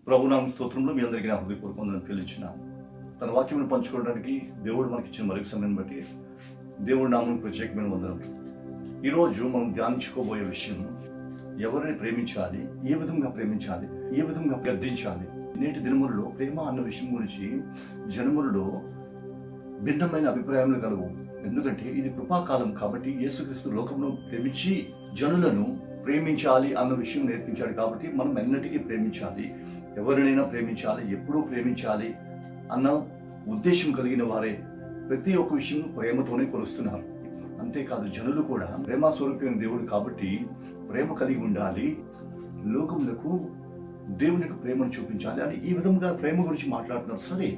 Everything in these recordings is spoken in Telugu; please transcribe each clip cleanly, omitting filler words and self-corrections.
ప్రభునామ స్తోత్రంలో మీ అందరికీ నా హృదయపూర్వక వందనాలు చెల్లించున్నాను. తన వాక్యమును పంచుకోవడానికి దేవుడు మనకిచ్చిన మరొక సమయం బట్టి దేవుడి నామం ప్రత్యేకమైన వందనం. ఈరోజు మనం ధ్యానించుకోబోయే విషయం, ఎవరిని ప్రేమించాలి, ఏ విధంగా ప్రేమించాలి, ఏ విధంగా గద్దించాలి. నేటి దినములలో ప్రేమ అన్న విషయం గురించి జనములలో భిన్నమైన అభిప్రాయాలు కలవు. ఎందుకంటే ఇది కృపాకాలం కాబట్టి యేసుక్రీస్తు లోకమును ప్రేమించి జనులను ప్రేమించాలి అన్న విషయం నేర్పించాడు. కాబట్టి మనం ఎన్నటికీ ప్రేమించాలి, ఎవరినైనా ప్రేమించాలి, ఎప్పుడూ ప్రేమించాలి అన్న ఉద్దేశం కలిగిన వారే ప్రతి ఒక్క విషయం ప్రేమతోనే కొలుస్తున్నారు. అంతేకాదు జనులు కూడా ప్రేమ స్వరూపమైన దేవుడు కాబట్టి ప్రేమ కలిగి ఉండాలి, లోకములకు దేవునికి ప్రేమను చూపించాలి అని ఈ విధంగా ప్రేమ గురించి మాట్లాడుతున్నారు. సరే,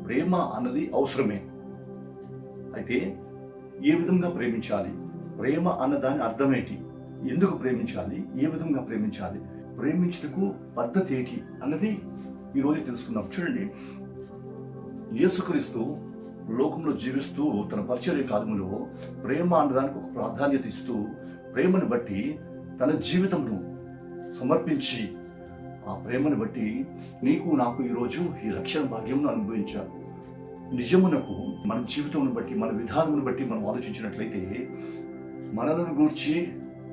ప్రేమ అన్నది అవసరమే. అయితే ఏ విధంగా ప్రేమించాలి, ప్రేమ అన్న దాని అర్థమేంటి, ఎందుకు ప్రేమించాలి, ఏ విధంగా ప్రేమించాలి, ప్రేమించుటకు పద్ధతి ఏంటి అన్నది ఈరోజు తెలుసుకుందాం. చూడండి, యేసుక్రీస్తు లోకంలో జీవిస్తూ తన పరిచర్య కాలంలో ప్రేమ అన్నదానికి ఒక ప్రాధాన్యత ఇస్తూ ప్రేమను బట్టి తన జీవితంను సమర్పించి ఆ ప్రేమను బట్టి నీకు నాకు ఈరోజు ఈ రక్షణ భాగ్యంను అనుభవించారు. నిజమునకు మన జీవితం బట్టి, మన విధానమును బట్టి మనం ఆలోచించినట్లయితే మనలను గూర్చి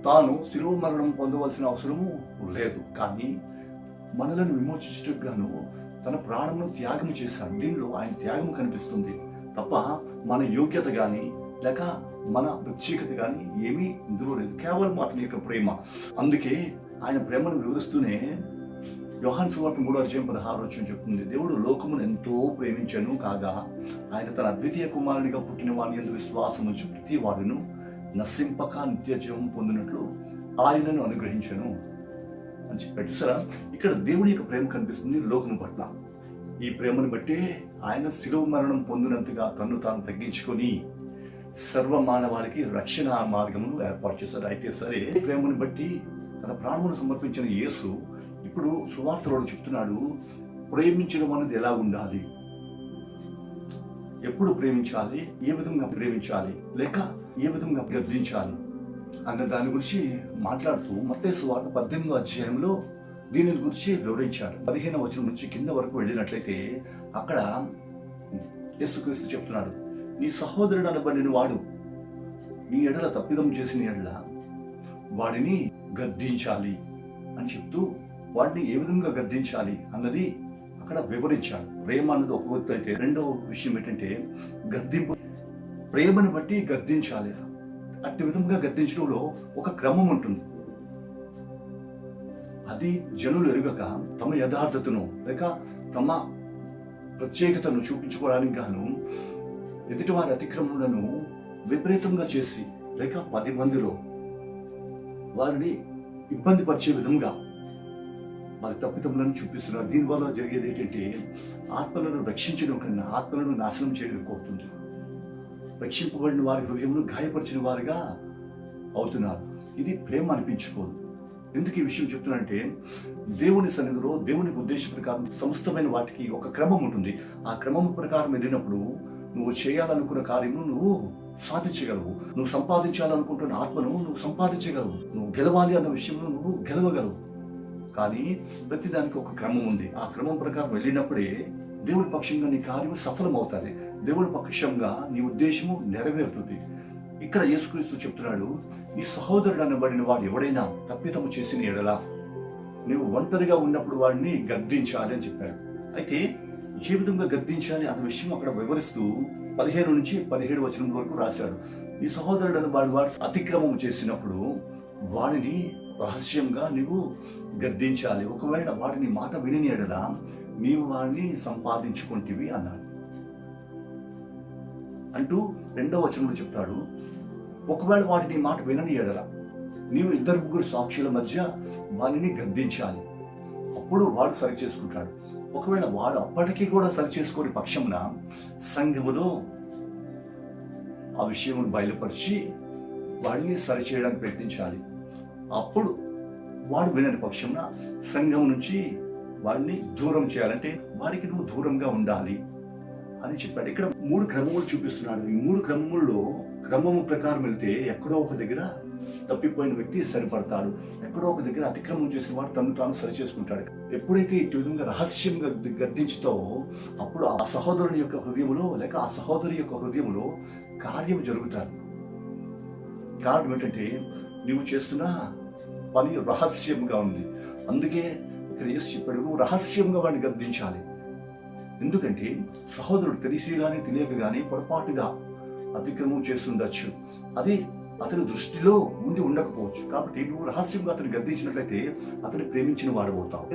తాను శిలువ మరణం పొందవలసిన అవసరము లేదు, కానీ మనలను విమోచించుటకు గాను తన ప్రాణమును త్యాగం చేశాడు. దీనిలో ఆయన త్యాగం కనిపిస్తుంది తప్ప మన యోగ్యత కానీ లేక మన ప్రత్యేకత కానీ ఏమీ ఇందులో లేదు, కేవలం అతని యొక్క ప్రేమ. అందుకే ఆయన ప్రేమను వివరిస్తూనే యోహాను సువార్త 3:16 చెప్తుంది, దేవుడు లోకమును ఎంతో ప్రేమించెను కాగా ఆయన తన అద్వితీయ కుమారునిగా పుట్టిన వాని యందు విశ్వాసం ఉంచు ప్రతి వాడును నశింపక నిత్య జీవం పొందినట్లు ఆయనను అనుగ్రహించను అని చెప్పాడు. చూసారా, ఇక్కడ దేవుని యొక్క ప్రేమ కనిపిస్తుంది లోకం పట్ల. ఈ ప్రేమను బట్టి ఆయన శిలువ మరణం పొందినంతగా తన్ను తాను తగ్గించుకొని సర్వ మానవాళికి రక్షణ మార్గమును ఏర్పాటు చేశాడు. అయితే సరే, ప్రేమను బట్టి తన ప్రాణమును సమర్పించిన యేసు ఇప్పుడు సువార్తలో చెప్తున్నాడు, ప్రేమించడం అనేది ఎలా ఉండాలి, ఎప్పుడు ప్రేమించాలి, ఏ విధంగా ప్రేమించాలి, లేక ఏ విధంగా గద్దించాలి అన్న దాని గురించి మాట్లాడుతూ మత్తయి సువార్త 18వ అధ్యాయంలో దీని గురించి వివరించారు. 15వ వచనం నుంచి కింద వరకు వెళ్ళినట్లయితే అక్కడ యేసుక్రీస్తు చెప్తున్నాడు, నీ సహోదరుడు అనబడిన వాడు నీ ఎడల తప్పిదం చేసిన ఎడల వాడిని గద్దించాలి అని చెప్తూ వాడిని ఏ విధంగా గద్దించాలి అన్నది అక్కడ వివరించాడు. ప్రేమ అన్నది ఒక వ్యక్తి అయితే, రెండవ విషయం ఏంటంటే గద్దింపు. ప్రేమను బట్టి గద్దించాలి. అట్టి విధంగా గద్దించడంలో ఒక క్రమం ఉంటుంది. అది జనులు ఎరుగక తమ యథార్థతను లేక తమ ప్రత్యేకతను చూపించుకోవడానికి గాను ఎదుటివారి అతిక్రమణలను విపరీతంగా చేసి లేక 10 మందిలో వారిని ఇబ్బంది పరిచే విధంగా వారి తప్పిదములను చూపిస్తున్నారు. దీనివల్ల జరిగేది ఏంటంటే ఆత్మలను రక్షించడం కన్నా ఆత్మలను నాశనం చేయడం అవుతుంది. రక్షింపబడిన వారి హృదయమును గాయపరిచిన వారుగా అవుతున్నారు. ఇది ప్రేమ అనిపించుకోదు. ఎందుకు ఈ విషయం చెప్తున్నానంటే, దేవుని సన్నిధిలో దేవుని ఉద్దేశ ప్రకారం సమస్తమైన వాటికి ఒక క్రమం ఉంటుంది. ఆ క్రమం ప్రకారం వెళ్ళినప్పుడు నువ్వు చేయాలనుకున్న కార్యము నువ్వు సాధించగలవు, నువ్వు సంపాదించాలనుకుంటున్న ఆత్మను నువ్వు సంపాదించగలవు, నువ్వు గెలవాలి అన్న విషయంలో నువ్వు గెలవగలవు. కానీ ప్రతిదానికి ఒక క్రమం ఉంది. ఆ క్రమం ప్రకారం వెళ్ళినప్పుడే దేవుడి పక్షంగా నీ కార్యం సఫలం అవుతుంది, దేవుడి పక్షంగా నీ ఉద్దేశము నెరవేరుతుంది. ఇక్కడ యేసుక్రీస్తు చెప్తున్నాడు, ఈ సహోదరుడు అనబడిన వాడు ఎవడైనా తప్పిదము చేసిన ఎడల నువ్వు ఒంటరిగా ఉన్నప్పుడు వాడిని గద్దించాలి అని చెప్పాడు. అయితే ఏ విధంగా గద్దించాలి అన్న విషయం అక్కడ వివరిస్తూ 15 నుంచి 17 వచనం వరకు రాశాడు. ఈ సహోదరుడు అనబడిన వాడు అతిక్రమం చేసినప్పుడు వాడిని రహస్యంగా నువ్వు గద్దించాలి. ఒకవేళ వాడిని మాట విని ఎడల నీవు వాడిని సంపాదించుకుంటేవి అన్నాడు. అంటూ 2వ వచనంలో చెప్తాడు, ఒకవేళ వాడిని మాట వినని ఎడల నీవు 2-3 సాక్షుల మధ్య వాడిని గద్దించాలి, అప్పుడు వాడు సరి చేసుకుంటాడు. ఒకవేళ వాడు అప్పటికీ కూడా సరి చేసుకునే పక్షంన సంఘములో ఆ విషయం బయలుపరిచి వాడిని సరి చేయడానికి ప్రయత్నించాలి. అప్పుడు వాడు వినని పక్షంన సంఘం నుంచి వాడిని దూరం చేయాలంటే వాడికి నువ్వు దూరంగా ఉండాలి అని చెప్పాడు. ఇక్కడ 3 క్రమములు చూపిస్తున్నాడు. ఈ 3 క్రమముల్లో క్రమము ప్రకారం వెళ్తే ఎక్కడో ఒక దగ్గర తప్పిపోయిన వ్యక్తి సరిపడతాడు. ఎక్కడో ఒక దగ్గర అతిక్రమం చేసిన వాడు తను తాను సరి చేసుకుంటాడు. ఎప్పుడైతే ఇటు విధంగా రహస్యంగా గద్దించుతావో అప్పుడు ఆ సహోదరుని యొక్క హృదయంలో లేక ఆ సహోదరి యొక్క హృదయంలో కార్యం జరుగుతారు. కారణం ఏంటంటే నువ్వు చేస్తున్న పని రహస్యంగా ఉంది. అందుకే ఇక్కడ యేసు చెప్పాడు, నువ్వు రహస్యంగా వాడిని గద్దించాలి. ఎందుకంటే సహోదరుడు తెలిసి కానీ తెలియక కానీ పొరపాటుగా అతిక్రమం చేస్తుండొచ్చు. అది అతని దృష్టిలో ఉండి ఉండకపోవచ్చు. కాబట్టి నువ్వు రహస్యంగా అతను గద్దించినట్లయితే అతన్ని ప్రేమించిన వాడవుతావు.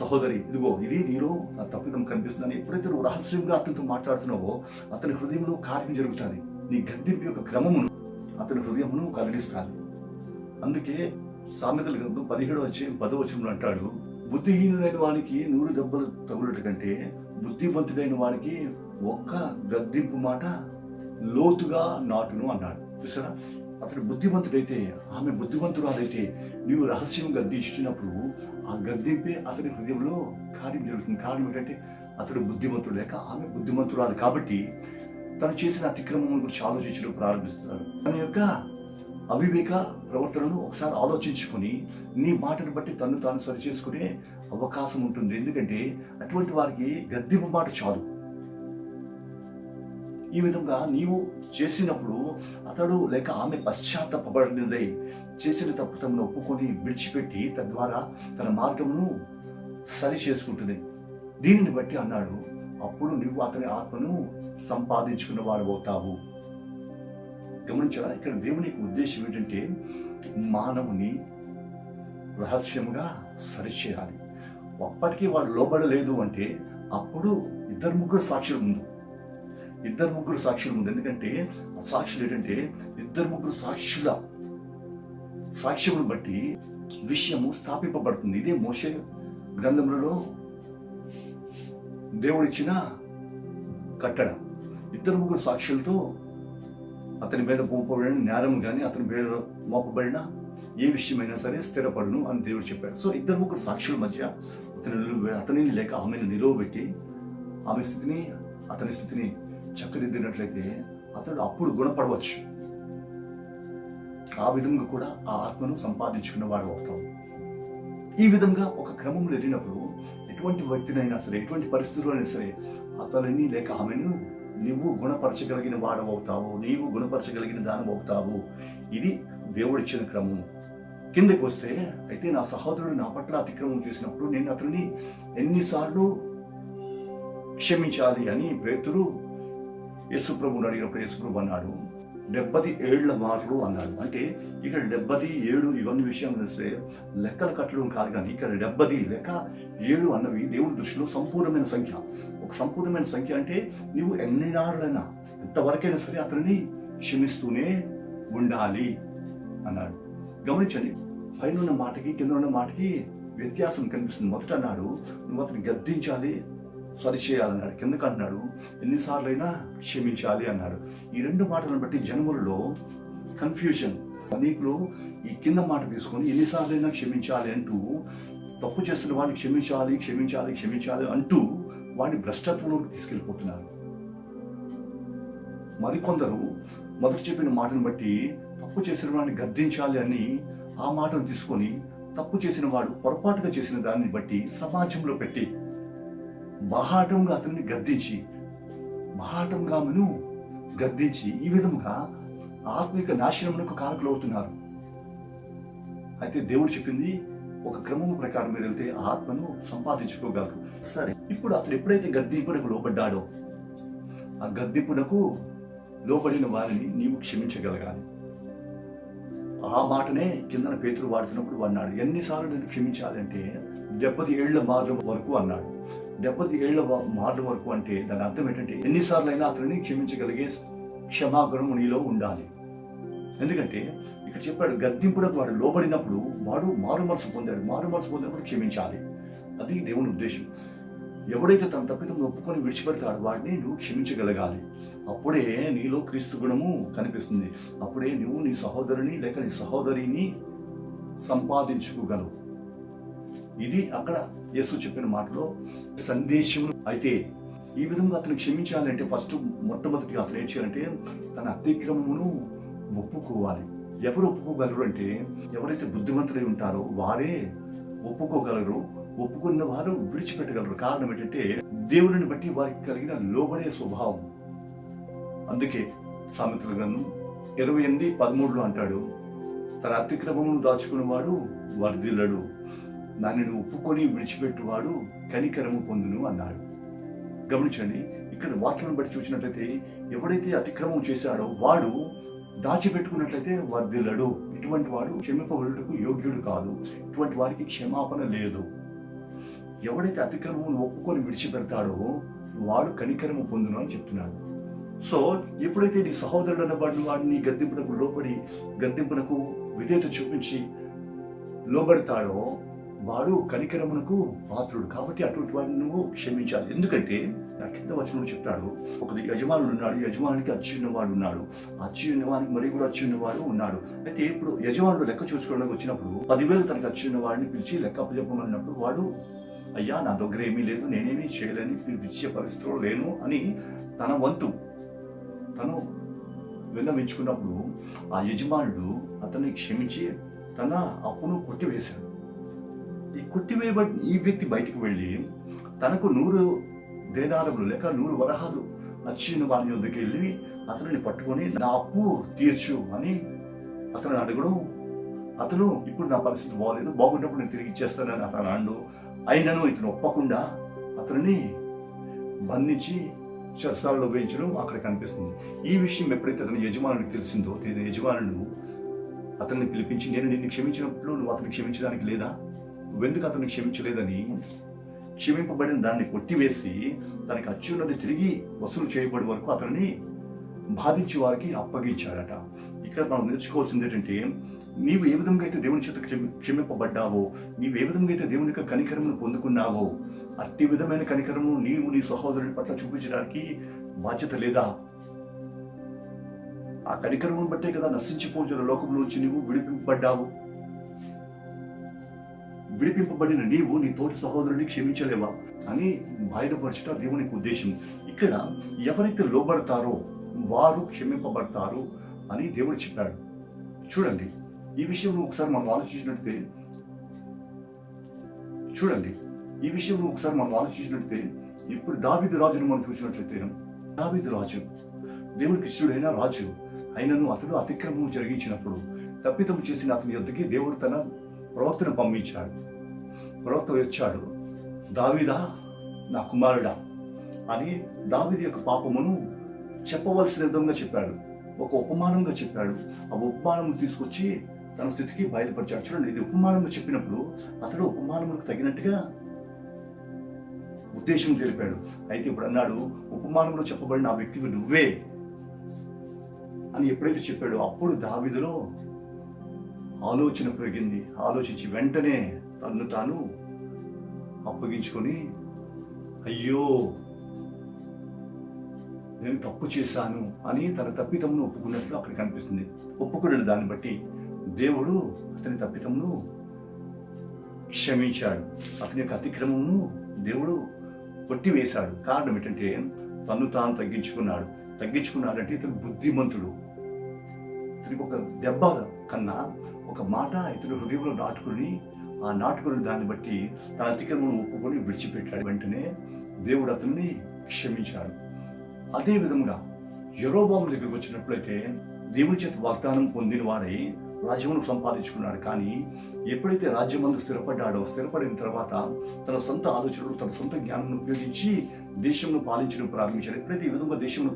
సహోదరి ఇదిగో ఇది నీలో తప్పిదం కనిపిస్తుందని ఎప్పుడైతే నువ్వు రహస్యంగా అతనితో మాట్లాడుతున్నావో అతని హృదయంలో కార్యం జరుగుతుంది. నీ గద్దింపు యొక్క క్రమమును అతని హృదయమును కదిలిస్తాను. అందుకే సామెతల గ్రంథం 17:10 అంటాడు, బుద్ధిహీనుడైన వానికి 100 దెబ్బలు తగులట కంటే బుద్ధిమంతుడైన వానికి ఒక్క గద్దింపు మాట లోతుగా నాటును అన్నాడు. చూసారా, అతడు బుద్ధిమంతుడైతే ఆమె బుద్ధిమంతురాలైతే నీవు రహస్యం గద్దించినప్పుడు ఆ గద్దింపే అతని హృదయంలో కార్యం జరుగుతుంది. కారణం ఏంటంటే అతడు బుద్ధిమంతుడు లేక ఆమె బుద్ధిమంతురాలు కాబట్టి తను చేసిన అతిక్రమం గురించి ఆలోచించడం ప్రారంభిస్తున్నాడు. తన యొక్క అవివేక ప్రవర్తనను ఒకసారి ఆలోచించుకొని నీ మాటను బట్టి తను తాను సరిచేసుకునే అవకాశం ఉంటుంది. ఎందుకంటే అటువంటి వారికి గద్దింపు మాట చాలు. ఈ విధంగా నీవు చేసినప్పుడు అతడు లేక ఆమె పశ్చాత్తాపపడినదై చేసిన తప్పుతను ఒప్పుకొని విడిచిపెట్టి తద్వారా తన మార్గమును సరి చేసుకుంటుంది. దీనిని బట్టి అన్నాడు, అప్పుడు నువ్వు అతని ఆత్మను సంపాదించుకున్న వాడు అవుతావు. గమనించారా, ఇక్కడ దేవుని ఉద్దేశం ఏంటంటే మానవుని రహస్యముగా సరిచేయాలి. అప్పటికీ వాడు లోబడలేదు అంటే అప్పుడు 2-3 సాక్షులు ముందు 2-3 సాక్షులు ముందు. ఎందుకంటే ఆ సాక్షులు ఏంటంటే 2-3 సాక్షుల సాక్ష్యమును బట్టి విషయము స్థాపింపబడుతుంది. ఇదే మోషే గ్రంథములలో దేవుడిచ్చిన కట్టడ. 2-3 సాక్షులతో అతని మీద మోపబడిన నేరం కానీ అతని మీద మోపబడిన ఏ విషయమైనా సరే స్థిరపడును అని దేవుడు చెప్పాడు. సో 2-3 సాక్షుల మధ్య అతనిని లేక ఆమెను నిలువబెట్టి ఆమె స్థితిని అతని స్థితిని చక్కదిద్దినట్లయితే అతడు అప్పుడు గుణపడవచ్చు. ఆ విధంగా కూడా ఆ ఆత్మను సంపాదించుకున్న వాడు అవుతాం. ఈ విధంగా ఒక క్రమంలో వెళ్ళినప్పుడు ఎటువంటి వ్యక్తినైనా సరే ఎటువంటి పరిస్థితుల్లో అయినా సరే అతనిని లేక ఆమెను నీవు గుణపరచగలిగిన వాడవవుతావు, నీవు గుణపరచగలిగిన దానవవుతావు. ఇది దేవుడిచ్చిన క్రమం. కిందకి వస్తే అయితే నా సహోదరుడు నా పట్ల అతిక్రమం చేసినప్పుడు నేను అతనిని ఎన్నిసార్లు క్షమించాలి అని పేతురు యేసుప్రభుని అడిగినప్పుడు యేసుప్రభు అన్నాడు 77 మార్లు అన్నాడు. అంటే ఇక్కడ 77 ఇవన్నీ విషయం తెలిస్తే లెక్కలు కట్టడం కాదు, కానీ ఇక్కడ 70 లేక 7 అన్నవి దేవుడి దృష్టిలో సంపూర్ణమైన సంఖ్య. ఒక సంపూర్ణమైన సంఖ్య అంటే నీవు ఎన్నినాళ్ళైనా ఎంతవరకైనా సరే అతనిని క్షమిస్తూనే ఉండాలి అన్నాడు. గమనించండి, పైన ఉన్న మాటకి కింద ఉన్న మాటకి వ్యత్యాసం కనిపిస్తుంది. మొదట అన్నాడు నువ్వు అతన్ని గద్దించాలి, సరిచేయాలన్నాడు. కిందకు అంటున్నాడు ఎన్నిసార్లైనా క్షమించాలి అన్నాడు. ఈ 2 మాటలను బట్టి జనములలో కన్ఫ్యూజన్. అనేకులు ఈ కింద మాట తీసుకొని ఎన్నిసార్లైనా క్షమించాలి అంటూ తప్పు చేస్తున్న వాడిని క్షమించాలి క్షమించాలి క్షమించాలి అంటూ వాడిని భ్రష్టత్వంలోకి తీసుకెళ్ళిపోతున్నారు. మరికొందరు మొదటి చెప్పిన మాటను బట్టి తప్పు చేసిన వాడిని గద్దించాలి అని ఆ మాటను తీసుకొని తప్పు చేసిన వాడు పొరపాటుగా చేసిన దాన్ని బట్టి సమాజంలో పెట్టి బహాటంగా అతన్ని గద్దించి ఈ విధంగా ఆత్మిక నాశనమునకు కారకులవుతున్నారు. అయితే దేవుడు చెప్పింది ఒక క్రమం ప్రకారం మీరు వెళ్తే ఆత్మను సంపాదించుకోగలరు. సరే, ఇప్పుడు అతను ఎప్పుడైతే గద్దింపునకు లోబడ్డాడో ఆ గద్దింపునకు లోబడిన వారిని నీవు క్షమించగలగాలి. ఆ మాటనే కిందన పేతురు వాడుతున్నప్పుడు అన్నాడు ఎన్నిసార్లు నేను క్షమించాలి అంటే 77 మార్ల వరకు అన్నాడు. 77 మార్ల వరకు అంటే దాని అర్థం ఏంటంటే ఎన్నిసార్లు అయినా అతనిని క్షమించగలిగే క్షమాగుణం నీలో ఉండాలి. ఎందుకంటే ఇక్కడ చెప్పాడు గద్దింపునకు వాడు లోబడినప్పుడు వాడు మారు మనసు పొందినప్పుడు క్షమించాలి. అది దేవుని ఉద్దేశం. ఎవడైతే తన తప్పిదం ఒప్పుకొని విడిచిపెడతాడో వాడిని నువ్వు క్షమించగలగాలి. అప్పుడే నీలో క్రీస్తు గుణము కనిపిస్తుంది. అప్పుడే నువ్వు నీ సహోదరుని లేక నీ సహోదరిని సంపాదించుకోగలవు. ఇది అక్కడ యేసు చెప్పిన మాటలో సందేశం. అయితే ఈ విధంగా అతను క్షమించాలంటే మొట్టమొదటిగా అతను ఏం చేయాలంటే తన అతిక్రమమును ఒప్పుకోవాలి. ఎవరు ఒప్పుకోగలరు అంటే ఎవరైతే బుద్ధిమంతులై ఉంటారో వారే ఒప్పుకోగలరు. ఒప్పుకున్న వారు విడిచిపెట్టగలరు. కారణం ఏంటంటే దేవుడిని బట్టి వారికి కలిగిన లోబడే స్వభావం. అందుకే సామెతల గ్రంథం 28:13 అంటాడు, తన అతిక్రమమును దాచుకునేవాడు వర్ధిల్లడు, దానిని ఒప్పుకొని విడిచిపెట్టువాడు కనికరము పొందును అన్నాడు. గమనించండి, ఇక్కడ వాక్యం బట్టి చూసినట్లయితే ఎవడైతే అతిక్రమం చేశాడో వాడు దాచిపెట్టుకున్నట్లయితే వర్ధిల్లడు. ఇటువంటి వాడు క్షమింపబడుటకు యోగ్యుడు కాదు. ఇటువంటి వారికి క్షమాపణ లేదు. ఎవడైతే అతిక్రమం ఒప్పుకొని విడిచిపెడతాడో వాడు కనికరము పొందును అని చెప్తున్నాడు. సో ఎప్పుడైతే నీ సహోదరుడు అన్నవాడిని వాడిని గద్దింపునకు లోబడి గద్దింపునకు విధేయత చూపించి లోబడతాడో వాడు కనికరమునకు పాత్రుడు. కాబట్టి అటువంటి వాడిని నువ్వు క్షమించాలి. ఎందుకంటే ఆ కింద వచనంలో చెప్తాడు, ఒక యజమానుడు ఉన్నాడు, యజమానికి అచ్చున్నవాడు ఉన్నాడు, అచ్చున్నవానికి మరి కూడా అచ్చున్నవాడు ఉన్నాడు. అయితే ఇప్పుడు యజమానుడు లెక్క చూసుకోవడానికి వచ్చినప్పుడు 10,000 తనకు అచ్చున్న వాడిని పిలిచి లెక్క అప్పచెప్పమన్నప్పుడు వాడు, అయ్యా నా దగ్గర ఏమీ లేదు, నేనేమీ చేయలేని పిలిపించే పరిస్థితిలో లేను అని తన వంతు తను విన్నవించుకున్నప్పుడు ఆ యజమానుడు అతన్ని క్షమించి తన అప్పును కొట్టివేశాడు. ఈ కొట్టివేయబడి ఈ వ్యక్తి బయటికి వెళ్ళి తనకు 100 దేనారములు లేక 100 వరహాలు నచ్చిన వాని వద్దకు వెళ్ళి అతనిని పట్టుకొని నా అప్పు తీర్చు అని అతను అడగడం, అతను ఇప్పుడు నా పరిస్థితి బాగోలేదు, బాగున్నప్పుడు నేను తిరిగి ఇచ్చేస్తానని అతను అండు. అయినను ఇతను ఒప్పకుండా అతనిని బంధించి చెరసాలలో వేయించడం అక్కడ కనిపిస్తుంది. ఈ విషయం ఎప్పుడైతే అతని యజమానుడికి తెలిసిందో యజమానుడు అతన్ని పిలిపించి, నేను నిన్ను క్షమించినప్పుడు నువ్వు అతన్ని క్షమించడానికి లేదా, నువ్వెందుకు అతన్ని క్షమించలేదని క్షమింపబడిన దాన్ని కొట్టివేసి తనకి అచ్చున్నది తిరిగి వసూలు చేయబడి వరకు అతన్ని బాధించి వారికి అప్పగించాడట. ఇక్కడ మనం నేర్చుకోవాల్సింది ఏంటంటే, నీవు ఏ విధంగా అయితే దేవుని చేత క్షమింపబడ్డావో, నీవు ఏ విధంగా అయితే దేవుని యొక్క కనికరమును పొందుకున్నావో, అట్టి విధమైన కనికరము నీవు నీ సహోదరుని పట్ల చూపించడానికి బాధ్యత లేదా? ఆ కనికరమును బట్టే కదా నశించిపోతున్న లోకంలోంచి నీవు విడిపింపబడ్డావు. విడిపింపబడిన నీవు నీ తోటి సహోదరుని క్షమించలేవా అని బయలుపరచట దేవునికి ఉద్దేశం. ఇక్కడ ఎవరైతే లోబడతారో వారు క్షమింపబడతారు అని దేవుడు చెప్పాడు. చూడండి, ఈ విషయంలో ఒకసారి మనం ఆలోచించినట్టే ఇప్పుడు దావీదు రాజును మనం చూసినట్లయితే, దావీదు రాజు దేవునికి ఇష్టడైన రాజు అయినను అతడు అతిక్రమం జరిగించినప్పుడు తప్పిదం చేసిన అతని యొద్దకి దేవుడు తన ప్రవక్తను పంపించాడు. ప్రవక్త వచ్చాడు, దావీదా నా కుమారుడా అని దావీదు యొక్క పాపమును చెప్పవలసిన విధంగా చెప్పాడు, ఒక ఉపమానంగా చెప్పాడు. ఆ ఉపమానం తీసుకొచ్చి తన స్థితికి బయలుపరిచాడు. చూడండి, ఇది ఉపమానంగా చెప్పినప్పుడు అతడు ఉపమానములకు తగినట్టుగా ఉద్దేశం తెలిపాడు. అయితే ఇప్పుడు అన్నాడు, ఉపమానంలో చెప్పబడిన ఆ వ్యక్తివి నువ్వే అని ఎప్పుడైతే చెప్పాడో అప్పుడు దావీదులో ఆలోచన పెరిగింది. ఆలోచించి వెంటనే తన్ను తాను అప్పగించుకొని, అయ్యో నేను తప్పు చేశాను అని తన తప్పిదమును ఒప్పుకున్నట్లు అక్కడ కనిపిస్తుంది. ఒప్పుకున్న దాన్ని బట్టి దేవుడు అతని తప్పిదమును క్షమించాడు. అతని యొక్క అతిక్రమమును దేవుడు కొట్టివేశాడు. కారణం ఏంటంటే తన్ను తాను తగ్గించుకున్నాడంటే ఇతను బుద్ధిమంతుడు. ఇతనికి ఒక దెబ్బ కన్నా ఒక మాట ఇతని హృదయంలో నాటుకుని దాన్ని బట్టి తన అతిక్రమం ఒప్పుకొని విడిచిపెట్టాడు. వెంటనే దేవుడు అతన్ని క్షమించాడు. అదే విధంగా యెరోబాము దగ్గరికి వచ్చినప్పుడైతే దేవుని చేత వాగ్దానం పొందిన వాడై రాజ్యమును సంపాదించుకున్నాడు. కానీ ఎప్పుడైతే రాజ్యమందు స్థిరపడిన తర్వాత తన సొంత ఆలోచనలు, తన సొంత జ్ఞానం ఉపయోగించి దేశంను పాలించడం ప్రారంభించాడు. ఎప్పుడైతే ఈ విధంగా దేశంను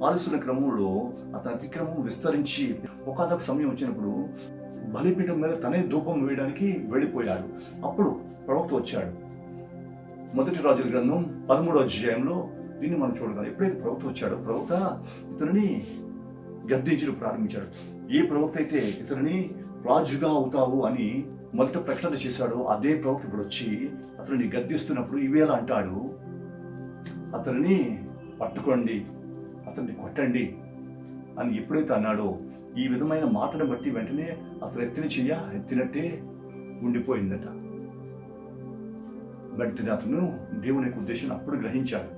పాలిస్తున్న క్రమంలో అతని అతిక్రమం విస్తరించి ఒకనొక సమయం వచ్చినప్పుడు బలిపీఠం మీద తనే ధూపం వేయడానికి వెళ్ళిపోయాడు. అప్పుడు ప్రవక్త వచ్చాడు. 1 రాజుల గ్రంథం 13వ అధ్యాయంలో దీన్ని మనం చూడగలం. ఎప్పుడైతే ప్రవక్త వచ్చాడో ప్రవక్త ఇతనిని గద్దించడం ప్రారంభించాడు. ఏ ప్రవక్త అయితే ఇతనిని రాజుగా అవుతావు అని మొదట ప్రకటన చేశాడో అదే ప్రవక్త ఇప్పుడు వచ్చి అతనిని గద్దిస్తున్నప్పుడు ఇవేళ అంటాడు, అతనిని పట్టుకోండి, అతన్ని కొట్టండి అని ఎప్పుడైతే అన్నాడో ఈ విధమైన మాటను బట్టి వెంటనే అతను ఎత్తినట్టే ఉండిపోయిందట. వెంటనే అతను దేవుని యొక్క ఉద్దేశం అప్పుడు గ్రహించాడు.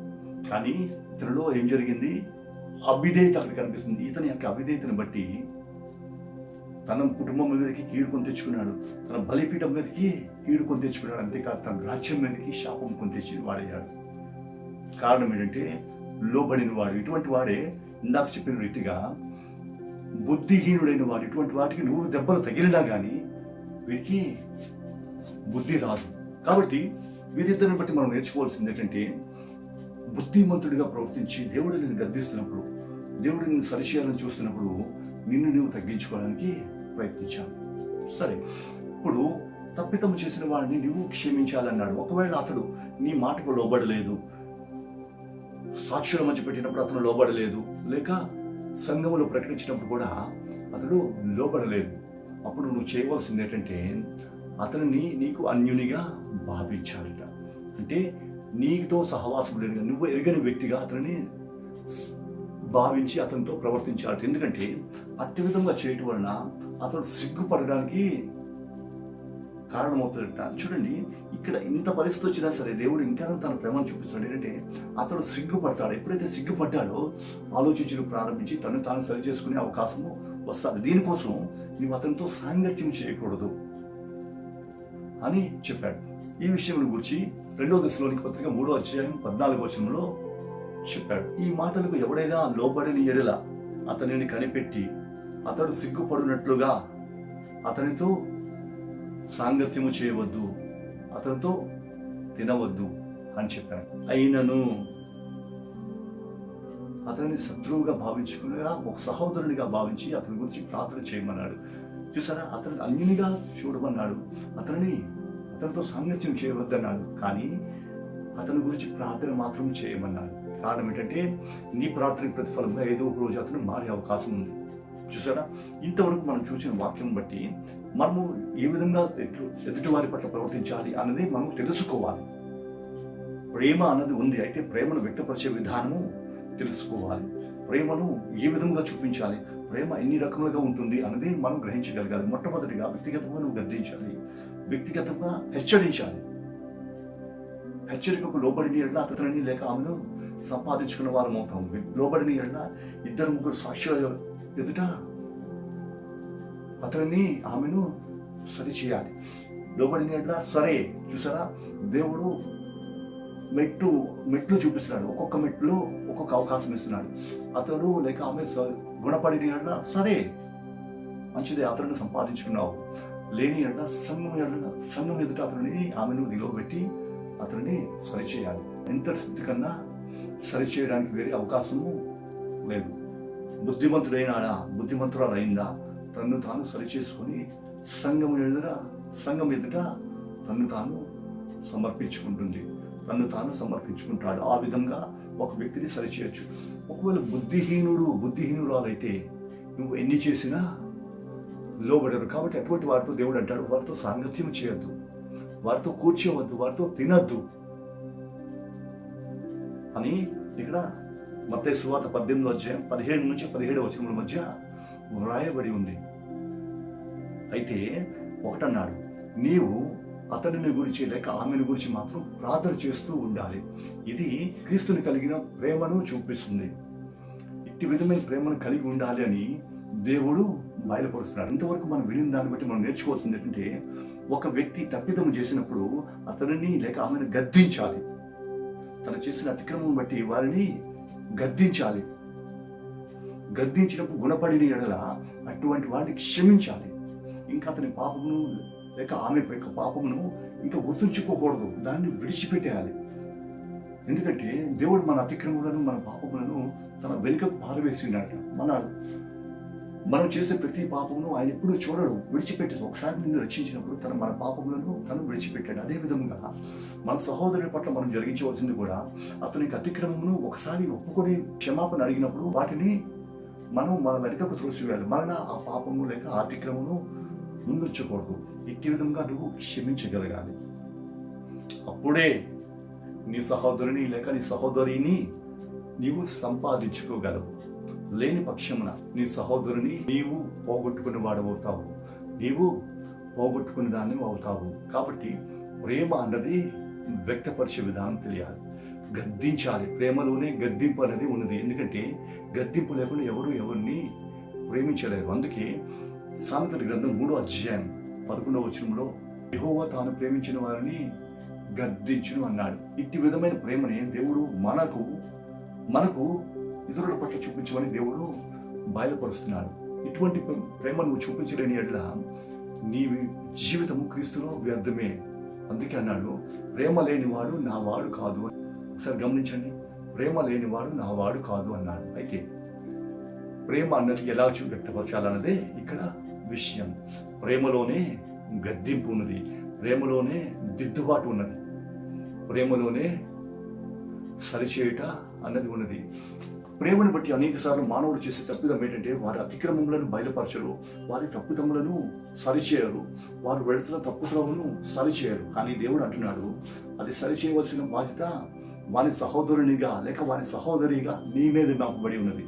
కానీ ఇతనిలో ఏం జరిగింది? అవిధేయత అక్కడ కనిపిస్తుంది. ఇతని యొక్క అవిధేయతను బట్టి తన కుటుంబం మీదకి కీడు కొని తెచ్చుకున్నాడు, తన బలిపీఠం మీదకి కీడు కొని తెచ్చుకున్నాడు. అంతేకాదు తన రాజ్యం మీదకి శాపం కొని తెచ్చి వాడయ్యాడు. కారణం ఏంటంటే లోబడిన వాడు. ఇటువంటి వాడే ఇందాక చెప్పిన రీతిగా బుద్ధిహీనుడైన వాడు. ఇటువంటి వాటికి 100 దెబ్బలు తగిలినా కానీ వీరికి బుద్ధి రాదు. కాబట్టి వీరిద్దరిని బట్టి మనం నేర్చుకోవాల్సింది ఏంటంటే, బుద్ధిమంతుడిగా ప్రవర్తించి దేవుడు నిన్ను గద్దిస్తున్నప్పుడు, దేవుడు నిన్ను సరిచేయాలని చూస్తున్నప్పుడు నిన్ను నువ్వు తగ్గించుకోవడానికి ప్రయత్నించాలి. సరే, ఇప్పుడు తప్పిదం చేసిన వాడిని నువ్వు క్షమించాలన్నాడు. ఒకవేళ అతడు నీ మాటకు లోబడలేదు, సాక్షుల మధ్య పెట్టినప్పుడు అతను లోబడలేదు, లేక సంఘంలో ప్రకటించినప్పుడు కూడా అతడు లోబడలేదు, అప్పుడు నువ్వు చేయవలసింది ఏంటంటే అతనిని నీకు అన్యునిగా భావించాలిట. అంటే నీతో సహవాసం లేని, నువ్వు ఎరగని వ్యక్తిగా అతనిని భావించి అతనితో ప్రవర్తించాలి. ఎందుకంటే అట్టి విధంగా చేయటం వలన అతడు సిగ్గుపడడానికి కారణమవుతుందట. చూడండి, ఇక్కడ ఇంత పరిస్థితి వచ్చినా సరే దేవుడు ఇంకా తన ప్రేమను చూపిస్తున్నాడు. ఏంటంటే అతడు సిగ్గుపడతాడు. ఎప్పుడైతే సిగ్గుపడ్డాడో ఆలోచించడం ప్రారంభించి తను తాను సరి చేసుకునే అవకాశము వస్తుంది. దీనికోసం నువ్వు అతనితో సాంగత్యం చేయకూడదు అని చెప్పాడు. ఈ విషయం గురించి 2వ దశలోనికీ పత్రిక 3వ అధ్యాయం 14వ వచనంలో చెప్పాడు. ఈ మాటలకు ఎవడైనా లోబడిన ఎడల అతనిని కనిపెట్టి అతడు సిగ్గుపడినట్లుగా అతనితో సాంగత్యము చేయవద్దు, అతనితో తినవద్దు అని చెప్పాడు. అయినను అతనిని శత్రువుగా భావించుకునేలా ఒక సహోదరునిగా భావించి అతని గురించి ప్రార్థన చేయమన్నాడు. చూసారా, అతని అన్యునిగా చూడమన్నాడు, అతనితో సాంగత్యం చేయవద్దన్నాడు, కానీ అతని గురించి ప్రార్థన మాత్రం చేయమన్నాడు. కారణం ఏంటంటే నీ ప్రార్థనకి ప్రతిఫలంగా ఏదో ఒక రోజు అతను మారే అవకాశం ఉంది. చూసారా, ఇంతవరకు మనం చూసిన వాక్యం బట్టి మనము ఏ విధంగా ఎదుటి వారి పట్ల ప్రవర్తించాలి అన్నది మనం తెలుసుకోవాలి. ప్రేమ అన్నది ఉంది, అయితే ప్రేమను వ్యక్తపరిచే విధానము తెలుసుకోవాలి. ప్రేమను ఏ విధంగా చూపించాలి, ప్రేమ ఎన్ని రకములుగా ఉంటుంది అన్నది మనం గ్రహించగలగాలి. మొట్టమొదటిగా వ్యక్తిగతంగా నువ్వు గద్దించాలి, వ్యక్తిగతంగా హెచ్చరించాలి. హెచ్చరికకు లోబడిని ఎడల అతనిని లేక ఆమెను సంపాదించుకున్న వారం అవుతాం. లోబడిని ఎడల 2-3 సాక్షుల ఎదుట అతనిని ఆమెను సరి చేయాలి. లోబడిన ఎడల సరే. చూసారా, దేవుడు మెట్లు చూపిస్తున్నాడు. ఒక్కొక్క మెట్లు ఒక్కొక్క అవకాశం ఇస్తున్నాడు. అతడు లేక ఆమె గుణపడిన ఎడల సరే, మంచిదే, అతడిని సంపాదించుకున్నావు. లేని ఎడల సంఘం ఎదుట అతనిని ఆమెను నిలవబెట్టి అతనిని సరిచేయాలి. ఎంత స్థితి కన్నా సరిచేయడానికి వేరే అవకాశము లేదు. బుద్ధిమంతురాలైందా తన్ను తాను సరిచేసుకొని సంఘం ఎదుట తన్ను తాను సమర్పించుకుంటాడు. ఆ విధంగా ఒక వ్యక్తిని సరిచేయచ్చు. ఒకవేళ బుద్ధిహీనురాలైతే నువ్వు ఎన్ని చేసినా లోబడరు. కాబట్టి అటువంటి వారితో దేవుడు అంటాడు, వారితో సాంగత్యం చేయొద్దు, వారితో కూర్చోవద్దు, వారితో తినద్దు అని ఇక్కడ మత్తయి సువార్త 18వ అధ్యాయం 15 నుంచి 17వ వచనముల మధ్య వ్రాయబడి ఉంది. అయితే ఒకటన్నాడు, నీవు అతనిని గురించి లేక ఆమెను గురించి మాత్రం ప్రార్థన చేస్తూ ఉండాలి. ఇది క్రీస్తుని కలిగిన ప్రేమను చూపిస్తుంది. ఇట్టి విధమైన ప్రేమను కలిగి ఉండాలి అని దేవుడు బయలుపరుస్తున్నాడు. ఇంతవరకు మనం విని దాన్ని బట్టి మనం నేర్చుకోవాల్సింది ఏంటంటే, ఒక వ్యక్తి తప్పిదం చేసినప్పుడు అతనిని లేక ఆమెను గద్దించాలి. తను చేసిన అతిక్రమం బట్టి వారిని గద్దించాలి. గద్దించినప్పుడు గుణపడిన ఎడల అటువంటి వారిని క్షమించాలి. ఇంకా అతని పాపమును లేక ఆమె యొక్క పాపమును ఇంకా గుర్తుంచుకోకూడదు, దాన్ని విడిచిపెట్టేయాలి. ఎందుకంటే దేవుడు మన అతిక్రమములను మన పాపములను తన వెనుకకు పారవేసినాడు. మనం చేసే ప్రతి పాపమును ఆయన ఎప్పుడూ చూడడు, విడిచిపెట్టేది. ఒకసారి నిన్ను రక్షించినప్పుడు మన పాపములను తను విడిచిపెట్టాడు. అదేవిధంగా మన సహోదరుడి పట్ల మనం జరిగించవలసింది కూడా, అతనికి అతిక్రమమును ఒకసారి ఒప్పుకొని క్షమాపణ అడిగినప్పుడు వాటిని మనం మన వెనుకకు త్రోసివేయాలి. మరలా ఆ పాపము లేక ఆ అతిక్రమమును ముందుంచకూడదు. ఇట్టి విధంగా నువ్వు క్షమించగలగాలి. అప్పుడే నీ సహోదరుని లేక నీ సహోదరిని నీవు సంపాదించుకోగలవు. లేని పక్షమున నీ సహోదరుని నీవు పోగొట్టుకుని వాడవుతావు, నీవు పోగొట్టుకుని దాన్ని అవుతావు. కాబట్టి ప్రేమ అన్నది వ్యక్తపరిచే విధానం తెలియాలి. గద్దించాలి. ప్రేమలోనే గద్దింపు అనేది ఉన్నది. ఎందుకంటే గద్దింపు లేకుండా ఎవరిని ప్రేమించలేరు. అందుకే సామెతల గ్రంథం 3వ అధ్యాయం 11వ వచనంలో యెహోవా తాను ప్రేమించిన వారిని గద్దించును అన్నాడు. ఇట్టి విధమైన ప్రేమని దేవుడు మనకు ఇతరుల పట్ల చూపించమని దేవుడు బయలుపరుస్తున్నాడు. ఇటువంటి ప్రేమ నువ్వు చూపించలేని ఎడల నీ జీవితము క్రీస్తులో వ్యర్థమే. అందుకే అన్నాడు, ప్రేమ లేనివాడు నా వాడు కాదు. ఒకసారి గమనించండి, ప్రేమ లేనివాడు నా వాడు కాదు అన్నాడు. అయితే ప్రేమ అన్నది ఎలా వ్యక్తపరచాలన్నదే ఇక్కడ విషయం. ప్రేమలోనే గద్దింపు ఉన్నది, ప్రేమలోనే దిద్దుబాటు ఉన్నది, ప్రేమలోనే సరిచేయుట అన్నది ఉన్నది. ప్రేమను బట్టి అనేక సార్లు మానవుడు చేసే తప్పిదం ఏంటంటే వారి అతిక్రమములను బయలుపరచరు, వారి తప్పుదములను సరిచేయరు, వారు వెళుతున్న తప్పుదములను సరిచేయరు. కానీ దేవుడు అంటున్నాడు, అది సరిచేయవలసిన బాధ్యత వారి సహోదరునిగా లేక వారి సహోదరిగా నీ మీద నాపబడి ఉన్నది.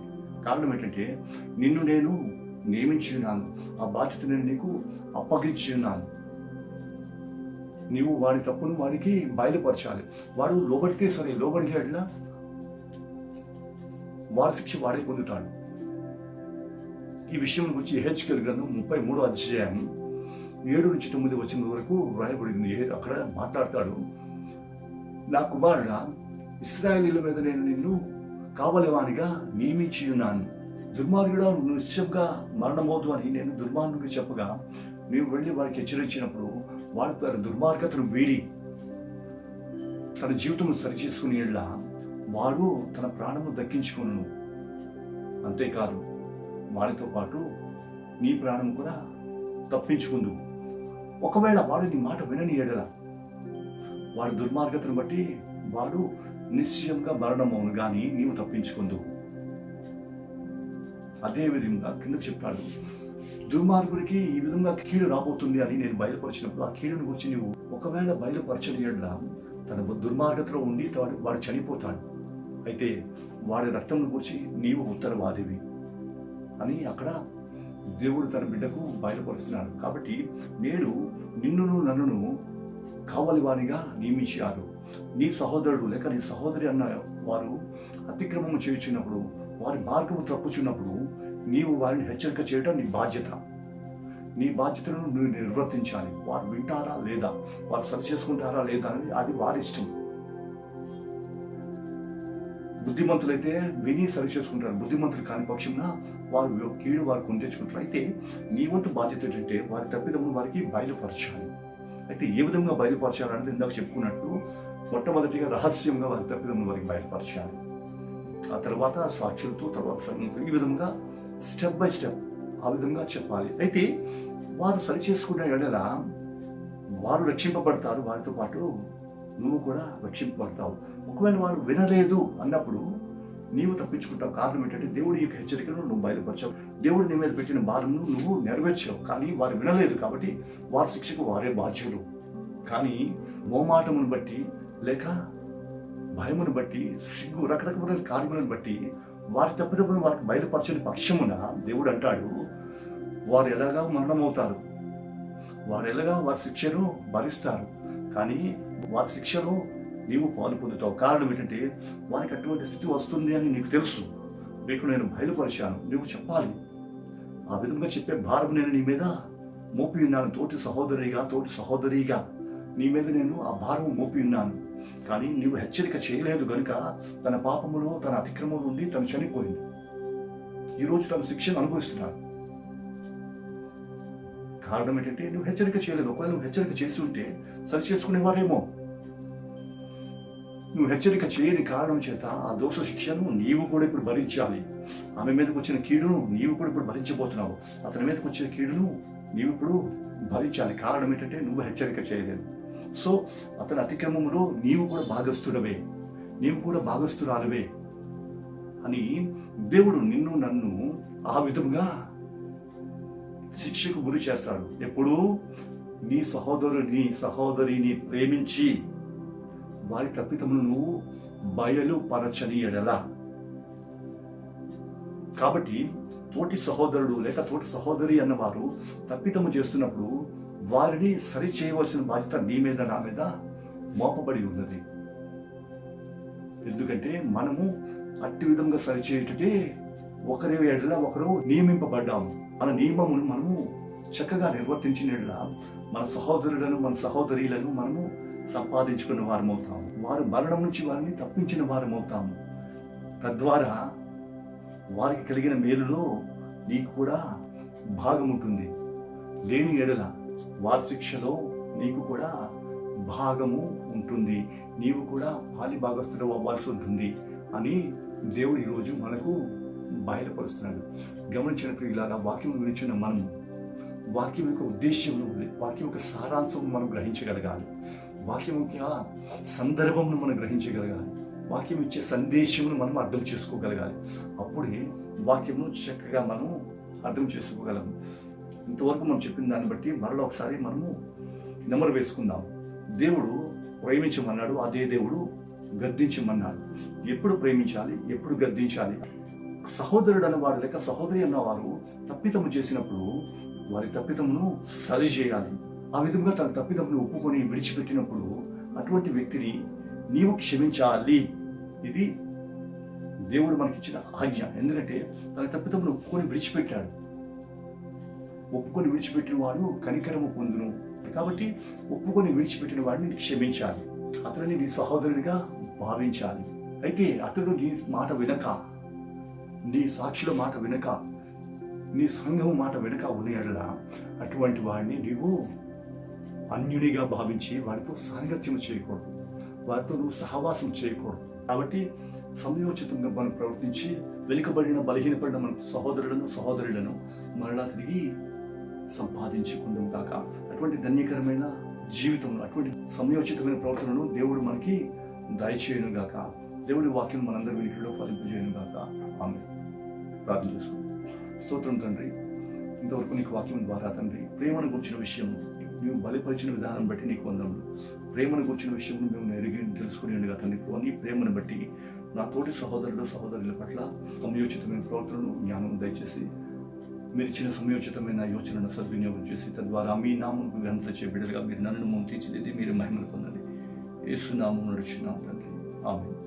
కారణం ఏంటంటే నిన్ను నేను నియమించి ఉన్నాను, ఆ బాధ్యత నేను నీకు అప్పగించి ఉన్నాను. నీవు వాడి తప్పును వాడికి బయలుపరచాలి. వాడు లోబడితే సరే, లోబడిగా వారి శిక్ష వాడే పొందుతాడు. ఈ విషయం గురించి యెహెజ్కేలు గ్రంథం 33వ అధ్యాయం 7 నుంచి 9 వచనం వరకు వ్రాయబడింది. అక్కడ మాట్లాడతాడు, నా కుమారుడా, ఇశ్రాయేలీయుల మీద నేను నిన్ను కావలివానిగా నియమించి ఉన్నాను. దుర్మార్గుడా, నువ్వు నిశ్చయంగా మరణమవుదు అని నేను దుర్మార్గుడికి చెప్పగా నీవు వెళ్ళి వారికి హెచ్చరించినప్పుడు వాడు తన దుర్మార్గతను వీడి తన జీవితం సరిచేసుకుని వాడు తన ప్రాణము దక్కించుకును. అంతేకాదు, వాడితో పాటు నీ ప్రాణం కూడా తప్పించుకుందు. ఒకవేళ వాడు నీ మాట వినని ఎడల వాడి దుర్మార్గతను బట్టి వాడు నిశ్చయంగా మరణమవును, కానీ నీవు తప్పించుకుందు. అదే విధంగా కింద చెప్పాడు, దుర్మార్గుడికి ఈ విధంగా కీడు రాబోతుంది అని నేను బయలుపరిచినప్పుడు ఆ కీడును గురించి నీవు ఒకవేళ బయలుపరచని ఎడల తన దుర్మార్గతలో ఉండి వాడు చనిపోతాడు. అయితే వాడి రక్తం గురించి నీవు ఉత్తరవాదివి అని అక్కడ దేవుడు తన బిడ్డకు బయలుపరుస్తున్నాడు. కాబట్టి నేడు నిన్నును నన్నును కావలి వారిగా నియమించారు. నీ సహోదరుడు లేక నీ సహోదరి అన్న వారు అతిక్రమము చేయుచున్నప్పుడు, వారి మార్గము తప్పుచున్నప్పుడు నీవు వారిని హెచ్చరిక చేయడం నీ బాధ్యత. నీ బాధ్యతను నువ్వు నిర్వర్తించాలి. వారు వింటారా లేదా, వారు సరి చేసుకుంటారా లేదా అనేది అది వారి ఇష్టం. బుద్ధిమంతులైతే విని సరి చేసుకుంటారు, బుద్ధిమంతులు కాని పక్షంన వారు కీడు వారు కొని తెచ్చుకుంటారు. అయితే నీ వంతు బాధ్యత ఏంటంటే వారి తప్పిదమును వారికి బయలుపరచాలి. అయితే ఏ విధంగా బయలుపరచాలనేది ఇందాక చెప్పుకున్నట్టు మొట్టమొదటిగా రహస్యంగా వారి తప్పిదమును వారికి బయలుపరచాలి. ఆ తర్వాత సాక్షులతో, తర్వాత సంఘంతో, ఈ విధంగా స్టెప్ బై స్టెప్ ఆ విధంగా చెప్పాలి. అయితే వారు సరి చేసుకున్న ఎడల వారు రక్షింపబడతారు, వారితో పాటు నువ్వు కూడా రక్షింపబడతావు. ఒకవేళ వారు వినలేదు అన్నప్పుడు నీవు తప్పించుకుంటావు. కారణం ఏంటంటే దేవుడి యొక్క హెచ్చరికను నువ్వు బయలుపరచావు, దేవుడు నీ మీద పెట్టిన భారంను నువ్వు నెరవేర్చావు. కానీ వారు వినలేదు కాబట్టి వారి శిక్షకు వారే బాధ్యులు. కానీ మోమాటమును బట్టి లేక భయమును బట్టి, సిగ్గు, రకరకమైన కార్యములను బట్టి వారి తప్పిదమును వారికి బయలుపరచని పక్షమున దేవుడు అంటాడు, వారు ఎలాగా మరణమవుతారు, వారు ఎలాగా వారి శిక్షను భరిస్తారు, కానీ వారి శిక్షలో నీవు పాలు పొందుతావు. కారణం ఏంటంటే వారికి అటువంటి స్థితి వస్తుంది అని నీకు తెలుసు, నీకు నేను బయలుపరిచాను, నువ్వు చెప్పాలి. ఆ విధంగా చెప్పే భారం నేను నీ మీద మోపి ఉన్నాను. తోటి సహోదరిగా నీ మీద నేను ఆ భారం మోపి ఉన్నాను. కానీ నీవు హెచ్చరిక చేయలేదు గనుక తన పాపములో, తన అతిక్రమం నుండి తను చనిపోయింది. ఈరోజు తన శిక్షను అనుభవిస్తున్నాడు. కారణం ఏంటంటే నువ్వు హెచ్చరిక చేయలేదు. ఒకవేళ నువ్వు హెచ్చరిక చేసి ఉంటే సరి చేసుకునేవారేమో. నువ్వు హెచ్చరిక చేయని కారణం చేత ఆ దోష శిక్షను నీవు కూడా ఇప్పుడు భరించాలి. ఆమె మీదకి వచ్చిన కీడును నీవు కూడా ఇప్పుడు భరించబోతున్నావు. అతని మీదకి వచ్చిన కీడును నీవు ఇప్పుడు భరించాలి. కారణం ఏంటంటే నువ్వు హెచ్చరిక చేయలేదు. సో అతని అతిక్రమంలో నీవు కూడా భాగస్థుడవే, నీవు కూడా భాగస్థురాలవే అని దేవుడు నిన్ను నన్ను ఆ విధంగా శిక్షకు గురి చేస్తాడు. ఎప్పుడు నీ సహోదరిని ప్రేమించి వారి తప్పిదమును నువ్వు బయలుపరచని ఎడల. కాబట్టి తోటి సహోదరుడు లేక తోటి సహోదరి అన్నవారు తప్పిదము చేస్తున్నప్పుడు వారిని సరి చేయవలసిన బాధ్యత నీ మీద, నా మీద మోపబడి ఉన్నది. ఎందుకంటే మనము అట్టి విధంగా సరిచేయుటకే ఒకరి ఎడల ఒకరు నియమింపబడ్డాము. మన నియమమును మనము చక్కగా నిర్వర్తించినట్లా మన సహోదరులను మన సహోదరీలను మనము సంపాదించుకున్న వారమవుతాము. వారు మరణం నుంచి వారిని తప్పించిన వారమవుతాము. తద్వారా వారికి కలిగిన మేలులో నీకు కూడా భాగం ఉంటుంది. లేని ఎడల వారి శిక్షలో నీకు కూడా భాగము ఉంటుంది. నీవు కూడా పాలి భాగస్థుడు అవ్వాల్సి ఉంటుంది అని దేవుడు ఈరోజు మనకు బయలుపరుస్తున్నాడు. గమనించిన ప్రియులారా, వాక్యం వినిచున్న మనం వాక్యం యొక్క ఉద్దేశ్యం, వాక్యం యొక్క సారాంశం మనం గ్రహించగలగాలి. వాక్యం యొక్క సందర్భంను మనం గ్రహించగలగాలి. వాక్యం ఇచ్చే సందేశమును మనం అర్థం చేసుకోగలగాలి. అప్పుడే వాక్యమును చక్కగా మనం అర్థం చేసుకోగలము. ఇంతవరకు మనం చెప్పిన దాన్ని బట్టి మరలా ఒకసారి మనము నెమరు వేసుకుందాం. దేవుడు ప్రేమించమన్నాడు, అదే దేవుడు గద్దించమన్నాడు. ఎప్పుడు ప్రేమించాలి, ఎప్పుడు గద్దించాలి? సహోదరుడు అన్నవాడు లేక సహోదరి అన్నవారు తప్పిదము చేసినప్పుడు వారి తప్పిదమును సరిచేయాలి. ఆ విధంగా తన తప్పిదమును ఒప్పుకొని విడిచిపెట్టినప్పుడు అటువంటి వ్యక్తిని నీవు క్షమించాలి. ఇది దేవుడు మనకిచ్చిన ఆజ్ఞ. ఎందుకంటే తన తప్పిదమును ఒప్పుకొని విడిచిపెట్టాడు. ఒప్పుకొని విడిచిపెట్టిన వాడు కనికరము పొందును. కాబట్టి ఒప్పుకొని విడిచిపెట్టిన వాడిని క్షమించాలి. అతడిని నీ సహోదరుడిగా భావించాలి. అయితే అతడు నీ మాట వినక, నీ సాక్షుల మాట వినక, నీ సంఘం మాట వెనుక ఉన్న అటువంటి వాడిని నీవు అన్యునిగా భావించి వారితో సాంగత్యం చేయకూడదు, వారితో నువ్వు సహవాసం చేయకూడదు. కాబట్టి సమయోచితంగా మనం ప్రవర్తించి వెనుకబడిన బలహీనపడిన మన సహోదరులను మరలా తిరిగి సంపాదించుకుందాం కాక. అటువంటి ధన్యకరమైన జీవితంలో అటువంటి సమయోచితమైన ప్రవర్తనను దేవుడు మనకి దయచేయను గాక. దేవుడి వాక్యం మనందరి వినికిడిలో ఫలింపజేయను గాక. ఆమె ప్రార్థన చేసుకుందాం. స్తోత్రం తండ్రి, ఇంతవరకు నీకు వాక్యం ద్వారా తండ్రి ప్రేమను కూర్చిన విషయం నువ్వు బలిపరిచిన విధానం బట్టి నీకు వందములు. ప్రేమను కూర్చిన విషయం మేము ఎరిగి తెలుసుకుని ఉండగా తండ్రి, నీ ప్రేమను బట్టి నా తోటి సహోదరుల పట్ల సమయోచితమైన ప్రవర్తనను జ్ఞానం దయచేసి మీరు ఇచ్చిన సమయోచితమైన యోచనను సద్వినియోగం చేసి తద్వారా మీ నామముకు ఘనత చే బిడ్డలుగా మీరు నన్ను తీర్చిదిద్ది మీరు మహిమను పొందండి. యేసు నామమున నడుచున్నాము తండ్రి. ఆమేన్.